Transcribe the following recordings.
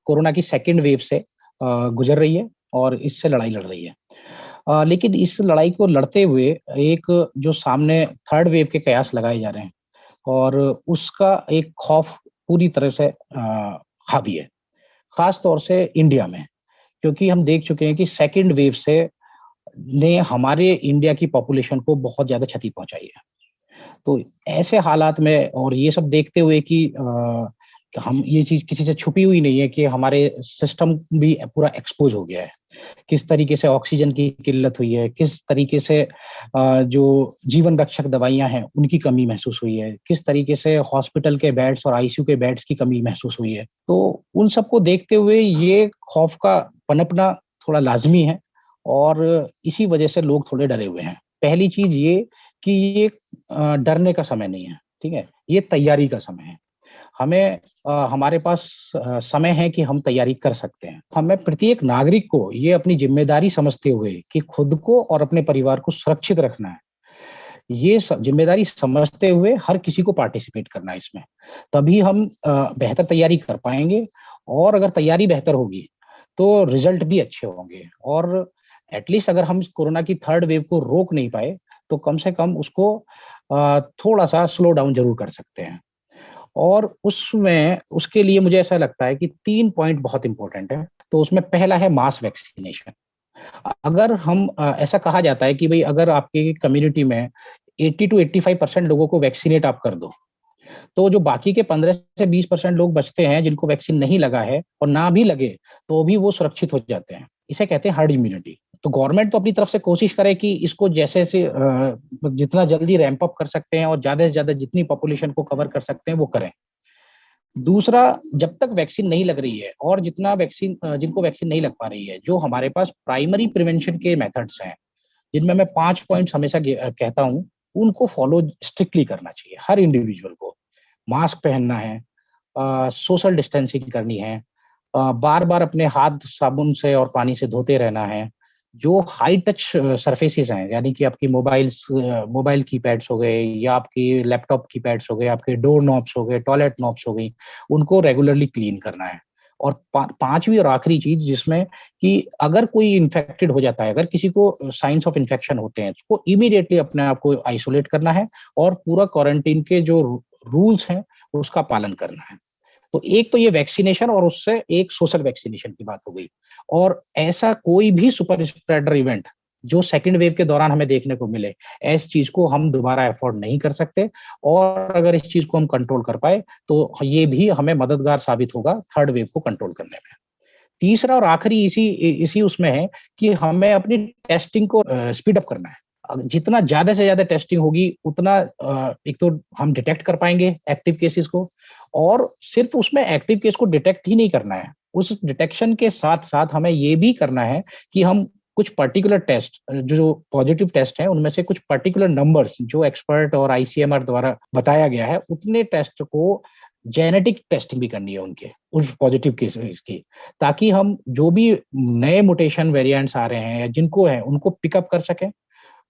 Corona की second wave से गुजर रही है और इससे लड़ाई लड़ रही है। लेकिन इस लड़ाई को लड़ते हुए एक जो सामने थर्ड वेव के कयास लगाए जा रहे हैं और उसका एक खौफ पूरी तरह से हावी है, खास तौर से इंडिया में, क्योंकि हम देख चुके हैं कि सेकंड वेव से ने हमारे इंडिया की पॉपुलेशन को बहुत ज़्यादा क्षति पहुँचाई है। तो ऐसे हालात में और ये सब देखते हुए कि हम ये चीज़ किसी से छुपी हुई नहीं है कि हमारे सिस्टम भी पूरा एक्सपोज़ हो गया है। किस तरीके से ऑक्सीजन की किल्लत हुई है, किस तरीके से जो जीवन रक्षक दवाइयाँ हैं, उनकी कमी महसूस हुई है, किस तरीके से हॉस्पिटल के बेड्स और आईसीयू के बेड्स की कमी महसूस हुई है। तो उन सबको देखते हुए ये खौफ का पनपना थोड़ा लाज़मी है और इसी वजह से लोग थोड़े डरे हुए हैं। पहली चीज़ ये कि ये डरने का समय नहीं है, ठीक है? ये तैयारी का समय है। हमें हमारे पास समय है कि हम तैयारी कर सकते हैं। हमें प्रत्येक नागरिक को ये अपनी ज़िम्मेदारी समझते हुए कि खुद को और अपने परिवार को सुरक्षित रखना है। ये ज़िम्मेदारी समझते हुए हर किसी को पार्टिसिपेट करना है इसमें। तभी हम बेहतर तैयारी कर पाएँगे और अगर तैयारी बेहतर होगी, तो रिज़ल्ट भी अच्छे होंगे और एट लीस्ट अगर हम इस कोरोना की थर्ड वेव को रोक नहीं पाए, तो कम से कम उसको थोड़ा-सा स्लो डाउन ज़रूर कर सकते हैं। और उसमें उसके लिए मुझे ऐसा लगता है कि 3 पॉइंट बहुत इम्पोर्टेंट है। तो उसमें पहला है मास वैक्सीनेशन। अगर हम ऐसा कहा जाता है कि भई अगर आपकी कम्युनिटी में 80 टू 85% लोगों को वैक्सीनेट आप कर दो, तो जो बाकी के 15 से 20% लोग बचते हैं जिनको वैक्सीन नहीं लगा है और ना भी लगे, तो भी वो सुरक्षित हो जाते हैं। इसे कहते हैं हर्ड इम्यूनिटी। तो गवर्नमेंट तो अपनी तरफ से कोशिश करे कि इसको जैसे से जितना जल्दी रैंप अप कर सकते हैं और ज़्यादा से ज़्यादा जितनी पॉपुलेशन को कवर कर सकते हैं, वो करें। दूसरा, जब तक वैक्सीन नहीं लग रही है और जिनको वैक्सीन नहीं लग पा रही है, जो हमारे पास प्राइमरी प्रिवेंशन के मेथड्स हैं, जिनमें मैं 5 पॉइंट्स हमेशा कहता हूँ, उनको फॉलो स्ट्रिक्टली करना चाहिए हर इंडिविजुअल को। मास्क पहनना है, सोशल डिस्टेंसिंग करनी है, बार-बार अपने हाथ साबुन से और पानी से धोते रहना है। जो हाई टच सरफेसेस हैं, यानी कि आपकी मोबाइल कीपैड्स हो गए या आपकी लैपटॉप कीपैड्स हो गए, आपके डोर नॉब्स हो गए, टॉयलेट नॉब्स हो गई, उनको रेगुलरली क्लीन करना है। और 5वीं और आखिरी चीज़ जिसमें कि अगर कोई इन्फेक्टेड हो जाता है, अगर किसी को साइन्स ऑफ इन्फेक्शन होते हैं, तो इमीडिएटली अपने आप को आइसोलेट करना है और पूरा क्वारंटाइन के जो रूल्स हैं, उसका पालन करना है। तो एक तो ये वैक्सीनेशन और उससे एक सोशल वैक्सीनेशन की बात हो गई। और ऐसा कोई भी सुपर स्प्रेडर इवेंट जो सेकंड वेव के दौरान हमें देखने को मिले, ऐसी चीज़ को हम दोबारा अफोर्ड नहीं कर सकते और अगर इस चीज़ को हम कंट्रोल कर पाए, तो ये भी हमें मददगार साबित होगा थर्ड वेव को कंट्रोल करने में। तीसरा और आखिरी इसी उसमें है कि हमें अपनी टेस्टिंग को स्पीड अप करना है। जितना ज़्यादा से ज़्यादा टेस्टिंग होगी उतना एक तो हम डिटेक्ट कर पाएँगे एक्टिव केसेज़ को और सिर्फ़ उसमें एक्टिव केस को डिटेक्ट ही नहीं करना है। उस डिटेक्शन के साथ-साथ हमें ये भी करना है कि हम कुछ पर्टिकुलर टेस्ट जो पॉज़िटिव टेस्ट हैं, उनमें से कुछ पर्टिकुलर नंबर्स जो एक्सपर्ट और आईसीएमआर द्वारा बताया गया है, उतने टेस्ट को जेनेटिक टेस्टिंग भी करनी है उनके, उस पॉज़िटिव केसेज़ की, ताकि हम जो भी नए म्यूटेशन वेरिएंट्स आ रहे हैं या जिनको है, उनको पिकअप कर सकें।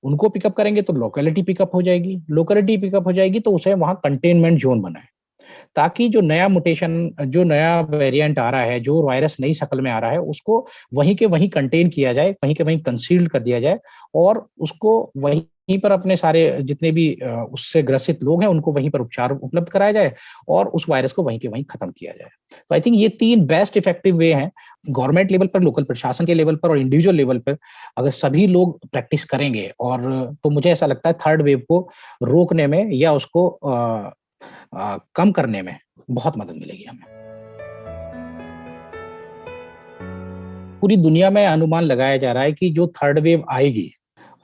उनको पिकअप करेंगे तो लोकेलिटी पिकअप हो जाएगी, लोकेलिटी पिकअप हो जाएगी तो उसे वहाँ कंटेनमेंट ज़ोन बनाएँ। ताकि जो नया वेरिएंट आ रहा है, जो वायरस नई शक्ल में आ रहा है, उसको वहीं के वहीं कंटेन किया जाए, वहीं के वहीं कंसील्ड कर दिया जाए और उसको वहीं पर अपने सारे जितने भी उससे ग्रसित लोग हैं, उनको वहीं पर उपचार उपलब्ध कराया जाए और उस वायरस को वहीं के वहीं खत्म किया जाए। तो आई थिंक ये 3 बेस्ट इफेक्टिव वे हैं, गवर्नमेंट लेवल पर, लोकल प्रशासन के लेवल पर और इंडिविजुअल लेवल पर अगर सभी लोग प्रैक्टिस करेंगे और तो मुझे ऐसा लगता है थर्ड वेव को रोकने में या उसको कम करने में बहुत मदद मिलेगी हमें। पूरी दुनिया में अनुमान लगाया जा रहा है कि जो थर्ड वेव आएगी,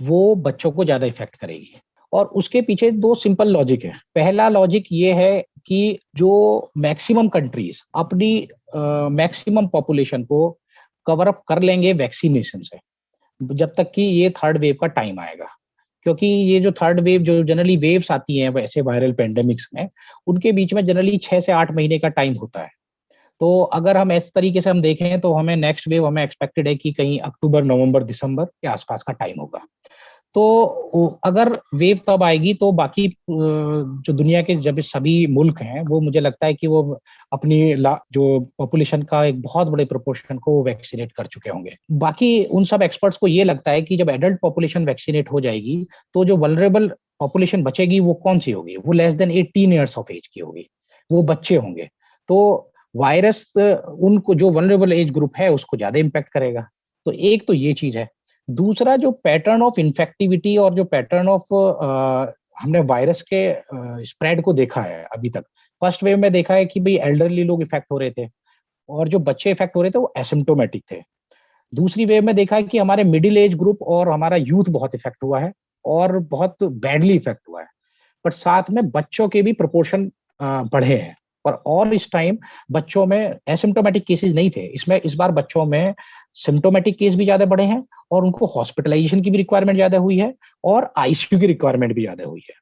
वो बच्चों को ज़्यादा इफ़ेक्ट करेगी और उसके पीछे 2 सिंपल लॉजिक है। पहला लॉजिक ये है कि जो मैक्सिमम कंट्रीज़ अपनी मैक्सिमम पॉपुलेशन को कवर अप कर लेंगे वैक्सीनेशन से, जब तक कि ये थर्ड वेव का टाइम आएगा। क्योंकि ये जो थर्ड वेव जो जनरली वेव्स आती हैं वैसे वायरल पैंडेमिक्स में, उनके बीच में जनरली 6 से 8 महीने का टाइम होता है। तो अगर हम इस तरीके से हम देखें तो हमें नेक्स्ट वेव हमें एक्सपेक्टेड है कि कहीं अक्टूबर, नवंबर, दिसंबर के आसपास का टाइम होगा। तो अगर वेव तब आएगी तो बाकी जो दुनिया के जब सभी मुल्क हैं वो मुझे लगता है कि वो अपनी जो पॉपुलेशन का एक बहुत बड़े प्रोपोर्शन को वैक्सीनेट कर चुके होंगे। बाकी उन सब एक्सपर्ट्स को ये लगता है कि जब एडल्ट पॉपुलेशन वैक्सीनेट हो जाएगी तो जो वल्नरेबल पॉपुलेशन बचेगी वो कौन सी होगी, वो less than 18 years of age की होगी, वो बच्चे होंगे। तो वायरस उनको जो वल्नरेबल एज ग्रुप है उसको ज्यादा इम्पैक्ट करेगा। तो एक तो ये चीज है। दूसरा जो पैटर्न ऑफ इन्फेक्टिविटी और जो पैटर्न ऑफ हमने वायरस के स्प्रेड को देखा है अभी तक, फर्स्ट वेव में देखा है कि भाई एल्डरली लोग इफेक्ट हो रहे थे और जो बच्चे इफेक्ट हो रहे थे वो एसिम्प्टोमेटिक थे। दूसरी वेव में देखा है कि हमारे मिडिल एज ग्रुप और हमारा यूथ बहुत इफेक्ट हुआ है और बहुत बैडली इफेक्ट हुआ है। बट साथ में बच्चों के भी प्रोपोर्शन बढ़े हैं और इस टाइम बच्चों में एसिम्प्टोमेटिक केसेस नहीं थे, इसमें इस बार बच्चों में सिम्प्टोमेटिक केस भी ज्यादा बढ़े हैं और उनको हॉस्पिटलाइजेशन की भी रिक्वायरमेंट ज्यादा हुई है और आईसीयू की रिक्वायरमेंट भी ज्यादा हुई है।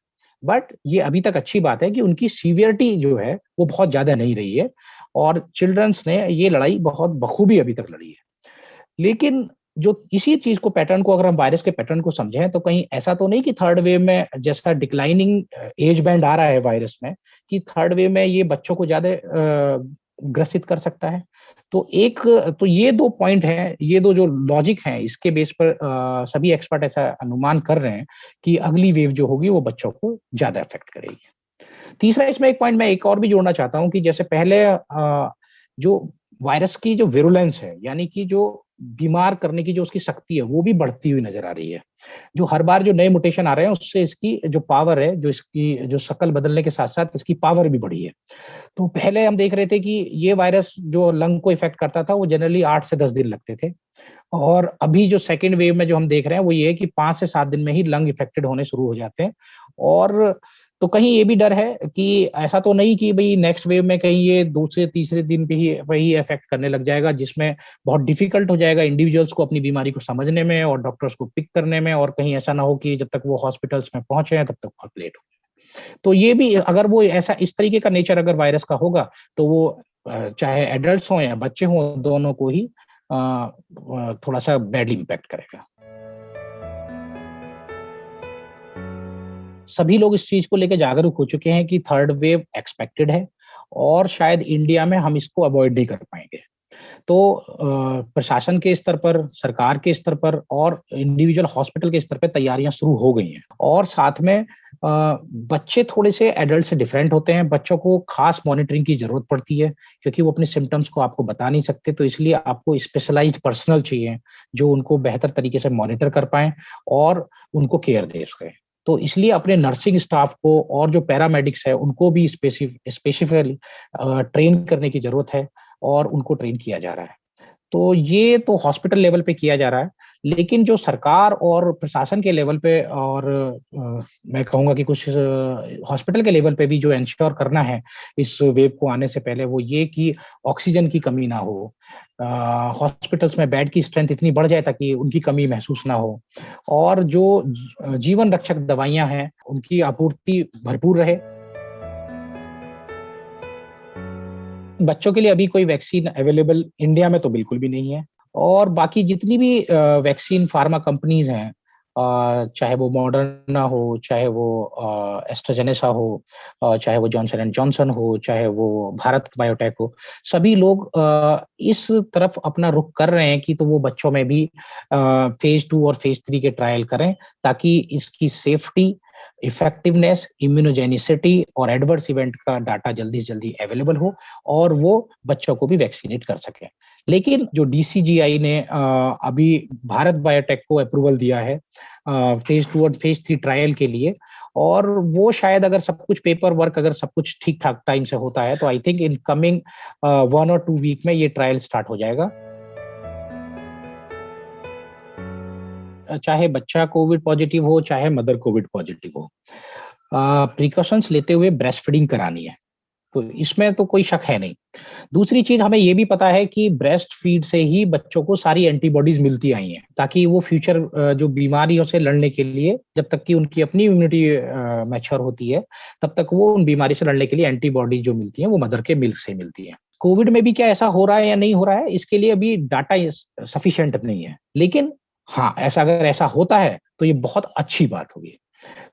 बट ये अभी तक अच्छी बात है कि उनकी सीवियरिटी जो है वो बहुत ज्यादा नहीं रही है और चिल्ड्रंस ने ये लड़ाई बहुत बखूबी अभी तक लड़ी है। लेकिन जो इसी चीज को पैटर्न को अगर हम वायरस के पैटर्न को समझें तो कहीं ऐसा तो नहीं कि थर्ड वेव में जैसा डिक्लाइनिंग एज बैंड आ रहा है वायरस में, कि थर्ड वेव में ये बच्चों को ज्यादा ग्रसित कर सकता है। तो ये दो पॉइंट हैं, ये दो जो लॉजिक हैं, इसके बेस पर सभी एक्सपर्ट ऐसा अनुमान कर रहे हैं कि अगली वेव जो होगी वो बच्चों को ज्यादा इफेक्ट करेगी। तीसरा इसमें एक पॉइंट मैं एक और भी जोड़ना चाहता हूँ कि जैसे पहले जो वायरस की जो विरुलेंस है, यानी कि जो बीमार करने की जो उसकी शक्ति है वो भी बढ़ती हुई नजर आ रही है। जो हर बार जो नए मुटेशन आ रहे हैं उससे इसकी जो पावर है, जो इसकी जो शक्ल बदलने के साथ साथ इसकी पावर भी बढ़ी है। तो पहले हम देख रहे थे कि ये वायरस जो लंग को इफेक्ट करता था वो जनरली 8 से 10 दिन लगते थे और अभी जो सेकेंड वेव में जो हम देख रहे हैं वो ये है कि 5 से 7 दिन में ही लंग इफेक्टेड होने शुरू हो जाते हैं। और तो कहीं ये भी डर है कि ऐसा तो नहीं कि भाई नेक्स्ट वेव में कहीं ये दूसरे तीसरे दिन पे ही वही इफेक्ट करने लग जाएगा, जिसमें बहुत डिफिकल्ट हो जाएगा इंडिविजुअल्स को अपनी बीमारी को समझने में और डॉक्टर्स को पिक करने में, और कहीं ऐसा ना हो कि जब तक वो हॉस्पिटल्स में पहुंचे हैं तब तक बहुत लेट हो। तो ये भी अगर वो ऐसा इस तरीके का नेचर अगर वायरस का होगा तो वो चाहे एडल्ट्स हों या बच्चे हों दोनों को ही थोड़ा सा बैडली इम्पैक्ट करेगा। सभी लोग इस चीज को लेकर जागरूक हो चुके हैं कि थर्ड वेव एक्सपेक्टेड है और शायद इंडिया में हम इसको अवॉइड नहीं कर पाएंगे। तो प्रशासन के स्तर पर, सरकार के स्तर पर और इंडिविजुअल हॉस्पिटल के स्तर पर तैयारियां शुरू हो गई हैं। और साथ में बच्चे थोड़े से एडल्ट से डिफरेंट होते हैं, बच्चों को खास मॉनिटरिंग की जरूरत पड़ती है क्योंकि वो अपने सिम्टम्स को आपको बता नहीं सकते, तो इसलिए आपको स्पेशलाइज्ड पर्सनल चाहिए जो उनको बेहतर तरीके से मॉनिटर कर पाए और उनको केयर दे सके। तो इसलिए अपने नर्सिंग स्टाफ को और जो पैरामेडिक्स है उनको भी स्पेसिफिकली ट्रेन करने की जरूरत है और उनको ट्रेन किया जा रहा है। तो ये तो हॉस्पिटल लेवल पे किया जा रहा है, लेकिन जो सरकार और प्रशासन के लेवल पे और मैं कहूँगा कि कुछ हॉस्पिटल के लेवल पे भी जो इंश्योर करना है इस वेव को आने से पहले, वो ये कि ऑक्सीजन की कमी ना हो, हॉस्पिटल्स में बेड की स्ट्रेंथ इतनी बढ़ जाए ताकि उनकी कमी महसूस ना हो, और जो जीवन रक्षक दवाइयां हैं उनकी आपूर्ति भरपूर रहे। बच्चों के लिए अभी कोई वैक्सीन अवेलेबल इंडिया में तो बिल्कुल भी नहीं है, और बाकी जितनी भी वैक्सीन फार्मा कंपनीज हैं, चाहे वो मॉडर्ना हो, चाहे वो एस्ट्राजेनेका हो, चाहे वो जॉनसन एंड जॉनसन हो, चाहे वो भारत बायोटेक हो, सभी लोग इस तरफ अपना रुख कर रहे हैं कि तो वो बच्चों में भी फेज 2 और फेज 3 के ट्रायल करें ताकि इसकी सेफ्टी, इफेक्टिवनेस, इम्यूनोजेनिसिटी और एडवर्स इवेंट का डाटा जल्दी से जल्दी अवेलेबल हो और वो बच्चों को भी वैक्सीनेट कर सके। लेकिन जो डीसीजीआई ने अभी भारत बायोटेक को अप्रूवल दिया है फेज 2 और फेज 3 ट्रायल के लिए, और वो शायद अगर सब कुछ पेपर वर्क अगर सब कुछ ठीक ठाक टाइम से होता है तो आई थिंक इन कमिंग 1 और 2 वीक में ये ट्रायल स्टार्ट हो जाएगा। चाहे बच्चा कोविड पॉजिटिव हो, चाहे मदर कोविड पॉजिटिव हो, प्रिकॉशंस लेते हुए ब्रेस्ट फीडिंग करानी है, तो इसमें तो कोई शक है नहीं। दूसरी चीज हमें ये भी पता है कि ब्रेस्ट फीड से ही बच्चों को सारी एंटीबॉडीज मिलती आई हैं ताकि वो फ्यूचर जो बीमारियों से लड़ने के लिए, जब तक कि उनकी अपनी इम्यूनिटी मैच्योर होती है, तब तक वो उन बीमारी से लड़ने के लिए एंटीबॉडी जो मिलती है वो मदर के मिल्क से मिलती है। कोविड में भी क्या ऐसा हो रहा है या नहीं हो रहा है, इसके लिए अभी डाटा सफिशिएंट नहीं है, लेकिन हाँ, ऐसा अगर ऐसा होता है तो ये बहुत अच्छी बात होगी।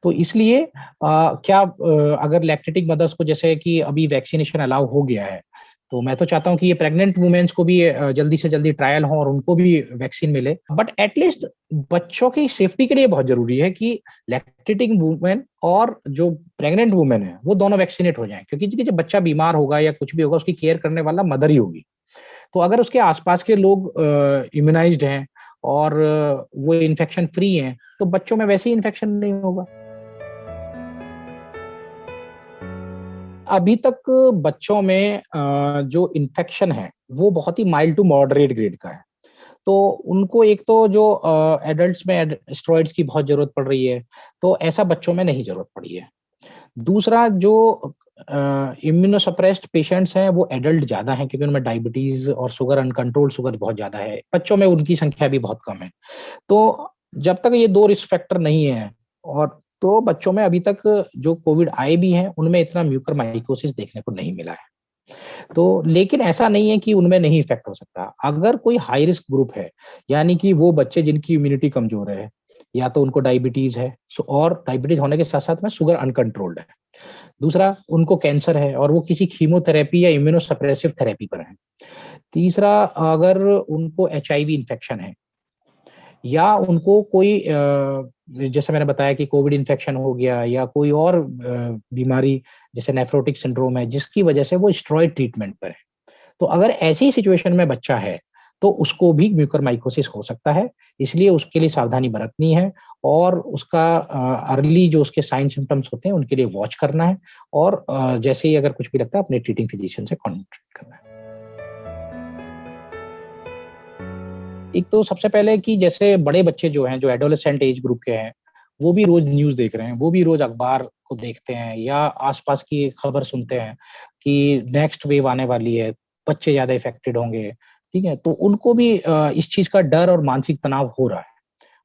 तो इसलिए अगर लैक्टेटिंग मदर्स को जैसे कि अभी वैक्सीनेशन अलाउ हो गया है, तो मैं तो चाहता हूँ कि ये प्रेग्नेंट वुमेन्स को भी जल्दी से जल्दी ट्रायल हो और उनको भी वैक्सीन मिले। बट एट लीस्ट बच्चों की सेफ्टी के लिए बहुत ज़रूरी है कि लैक्टेटिंग वुमेन और जो प्रेग्नेंट वुमेन है, वो दोनों वैक्सीनेट हो जाएँ, क्योंकि देखिए जब बच्चा बीमार होगा या कुछ भी होगा, उसकी केयर करने वाला मदर ही होगी। तो अगर उसके आस-पास के लोग इम्यूनाइज़्ड हैं और वो इन्फेक्शन फ्री हैं, तो बच्चों में वैसे ही इन्फेक्शन नहीं होगा। अभी तक बच्चों में जो इन्फेक्शन है, वो बहुत ही माइल्ड टू मॉडरेट ग्रेड का है। तो उनको एक तो जो एडल्ट्स में स्टेरॉइड्स की बहुत ज़रूरत पड़ रही है, तो ऐसा बच्चों में नहीं ज़रूरत पड़ी है। दूसरा जो इम्यूनो सप्रेस्ड पेशेंट्स हैं, वो एडल्ट ज़्यादा हैं क्योंकि उनमें डायबिटीज़ और शुगर अनकंट्रोल्ड शुगर बहुत ज़्यादा है। बच्चों में उनकी संख्या भी बहुत कम है। तो जब तक ये 2 रिस्क फैक्टर नहीं है और तो बच्चों में अभी तक जो कोविड आए भी हैं, उनमें इतना म्यूकरमाइकोसिस देखने को नहीं मिला है। तो लेकिन ऐसा नहीं है कि उनमें नहीं इफ़ेक्ट हो सकता। अगर कोई हाई रिस्क ग्रुप है, यानी कि वो बच्चे जिनकी इम्यूनिटी कमज़ोर है, या तो उनको डायबिटीज़ है और डायबिटीज़ होने के साथ-साथ में शुगर अनकंट्रोल्ड है। दूसरा, उनको कैंसर है और वो किसी कीमोथेरेपी या इम्यूनो सप्रेसिव थेरेपी पर हैं। तीसरा, अगर उनको एचआईवी इन्फेक्शन है या उनको कोई जैसे मैंने बताया कि कोविड इन्फेक्शन हो गया या कोई और बीमारी जैसे नेफ्रोटिक सिंड्रोम है, जिसकी वजह से वो स्टेरॉइड ट्रीटमेंट पर है। तो अगर ऐसी सिचुएशन में बच्चा है, तो उसको भी म्यूकरमाइकोसिस हो सकता है, इसलिए उसके लिए सावधानी बरतनी है और उसका अर्ली जो उसके साइन सिम्पटम्स होते हैं, उनके लिए वॉच करना है और जैसे ही अगर कुछ भी लगता है, अपने ट्रीटिंग फिजिशियन से कॉन्टैक्ट करना है। एक तो सबसे पहले कि जैसे बड़े बच्चे जो हैं, जो एडोलेसेंट एज ग्रुप के हैं, वो भी रोज़ न्यूज़ देख रहे हैं, वो भी रोज़ अखबार को देखते हैं या आस-पास की खबर सुनते हैं कि नेक्स्ट वेव आने वाली है, बच्चे ज़्यादा इफ़ेक्टेड होंगे, ठीक है? तो उनको भी इस चीज़ का डर और मानसिक तनाव हो रहा है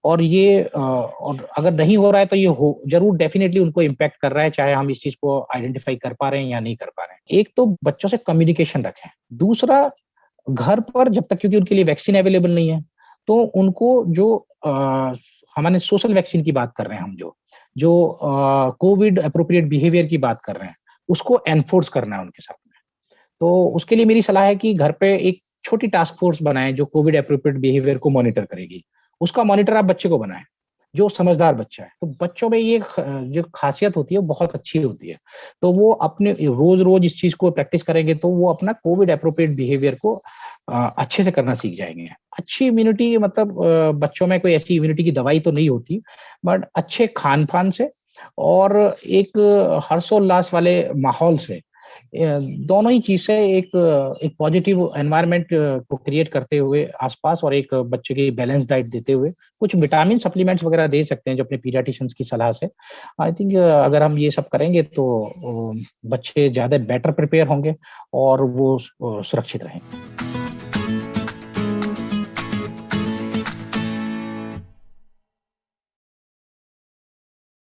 और और अगर नहीं हो रहा है तो ये हो ज़रूर डेफ़िनिटली उनको इम्पैक्ट कर रहा है, चाहे हम इस चीज़ को आइडेंटिफ़ाई कर पा रहे हैं या नहीं कर पा रहे हैं। एक तो बच्चों से कम्युनिकेशन रखें, दूसरा घर पर जब तक क्योंकि उनके लिए वैक्सीन अवेलेबल नहीं है, तो उनको जो हमारे सोशल वैक्सीन की बात कर रहे हैं हम जो कोविड एप्रोप्रिएट बिहेवियर की बात कर रहे हैं, उसको एनफोर्स करना है उनके साथ में। तो उसके लिए मेरी सलाह है कि घर पे एक छोटी टास्क फोर्स बनाएँ जो कोविड एप्रोप्रिएट बिहेवियर को मॉनिटर करेगी। उसका मॉनिटर आप बच्चे को बनाएँ, जो समझदार बच्चा है। तो बच्चों में ये जो ख़ासियत होती है वो बहुत अच्छी होती है। तो वो अपने रोज़-रोज़ इस चीज़ को प्रैक्टिस करेंगे तो वो अपना कोविड एप्रोप्रिएट बिहेवियर को अच्छे से करना सीख जाएँगे। अच्छी इम्यूनिटी मतलब बच्चों में कोई ऐसी इम्यूनिटी की दवाई तो नहीं होती, बट अच्छे खान-पान से और एक हर्षोल्लास वाले माहौल से दोनों ही चीज़ से एक पॉजिटिव एनवायरनमेंट को क्रिएट करते हुए आस-पास और एक बच्चे की बैलेंस डाइट देते हुए, कुछ विटामिन सप्लीमेंट्स वगैरह दे सकते हैं जो अपने पीडियाट्रिशियंस की सलाह से। आई थिंक अगर हम ये सब करेंगे तो बच्चे ज़्यादा बेटर प्रिपेयर होंगे और वो सुरक्षित रहेंगे।